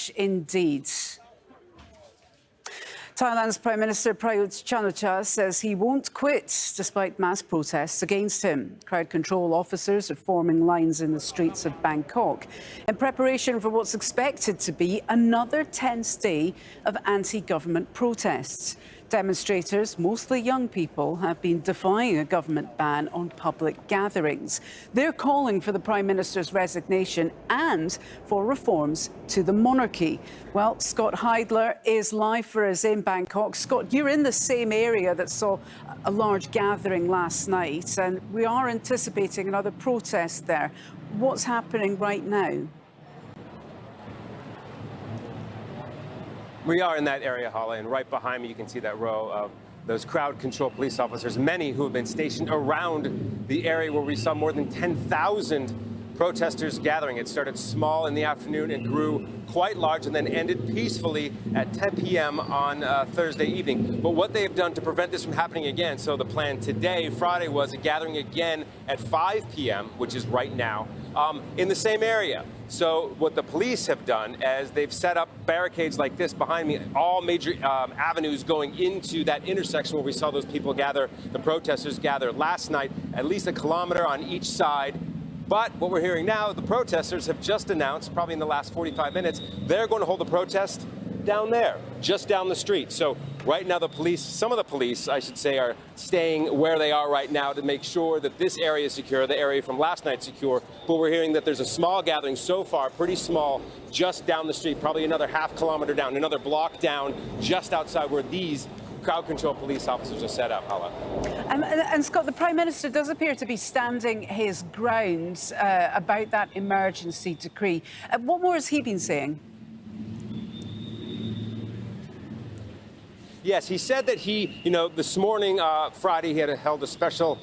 much indeed. Thailand's Prime Minister Prayut Chan-o-cha says he won't quit despite mass protests against him. Crowd control officers are forming lines in the streets of Bangkok in preparation for what's expected to be another tense day of anti-government protests. Demonstrators, mostly young people, have been defying a government ban on public gatherings. They're calling for the Prime Minister's resignation and for reforms to the monarchy. Well, Scott Heidler is live for us in Bangkok. Scott, you're in the same area that saw a large gathering last night, and we are anticipating another protest there. What's happening right now? We are in that area, Hala, and right behind me you can see that row of those crowd control police officers, many who have been stationed around the area where we saw more than 10,000 protesters gathering. It started small in the afternoon and grew quite large and then ended peacefully at 10 p.m. on Thursday evening. But what they have done to prevent this from happening again, so the plan today, Friday, was a gathering again at 5 p.m., which is right now, in the same area. So what the police have done is they've set up barricades like this behind me, all major avenues going into that intersection where we saw those people gather, the protesters gather last night, at least a kilometer on each side. But what we're hearing now, the protesters have just announced, probably in the last 45 minutes, they're going to hold a protest down there, just down the street. So right now the police, some of the police, I should say, are staying where they are right now to make sure that this area is secure, the area from last night secure. But we're hearing that there's a small gathering so far, pretty small, just down the street, probably another half kilometer down, another block down, just outside where these crowd control police officers are set up, Hala. And Scott, the Prime Minister does appear to be standing his ground about that emergency decree. What more has he been saying? Yes, he said that this morning, Friday, he had held a special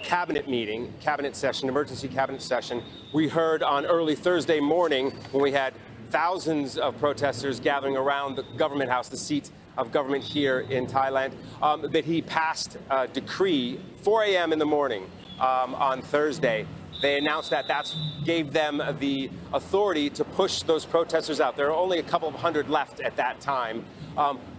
cabinet meeting, cabinet session, emergency cabinet session. We heard on early Thursday morning when we had thousands of protesters gathering around the government house, the seat of government here in Thailand, that he passed a decree 4 a.m. in the morning on Thursday. They announced that gave them the authority to push those protesters out. There are only a couple of hundred left at that time.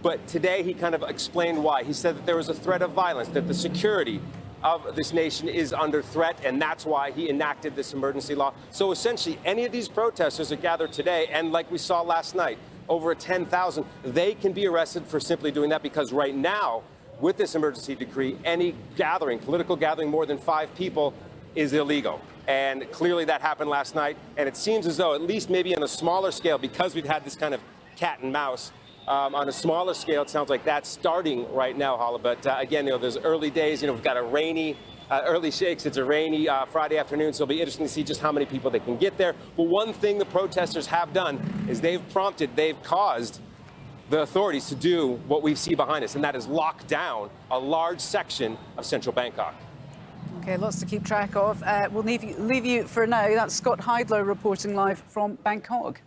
But today he kind of explained why. He said that there was a threat of violence, that the security of this nation is under threat, and that's why he enacted this emergency law. So essentially, any of these protesters that gathered today, and like we saw last night, over 10,000, they can be arrested for simply doing that, because right now, with this emergency decree, any gathering, political gathering more than 5 people is illegal. And clearly that happened last night. And it seems as though, at least maybe on a smaller scale, because we've had this kind of cat and mouse, on a smaller scale, it sounds like that's starting right now, Hala. But again, those early days, we've got a rainy, early shakes. It's a rainy Friday afternoon, so it'll be interesting to see just how many people they can get there. But one thing the protesters have done is they've caused the authorities to do what we see behind us, and that is lock down a large section of central Bangkok. Okay, lots to keep track of. We'll leave you for now. That's Scott Heidler reporting live from Bangkok.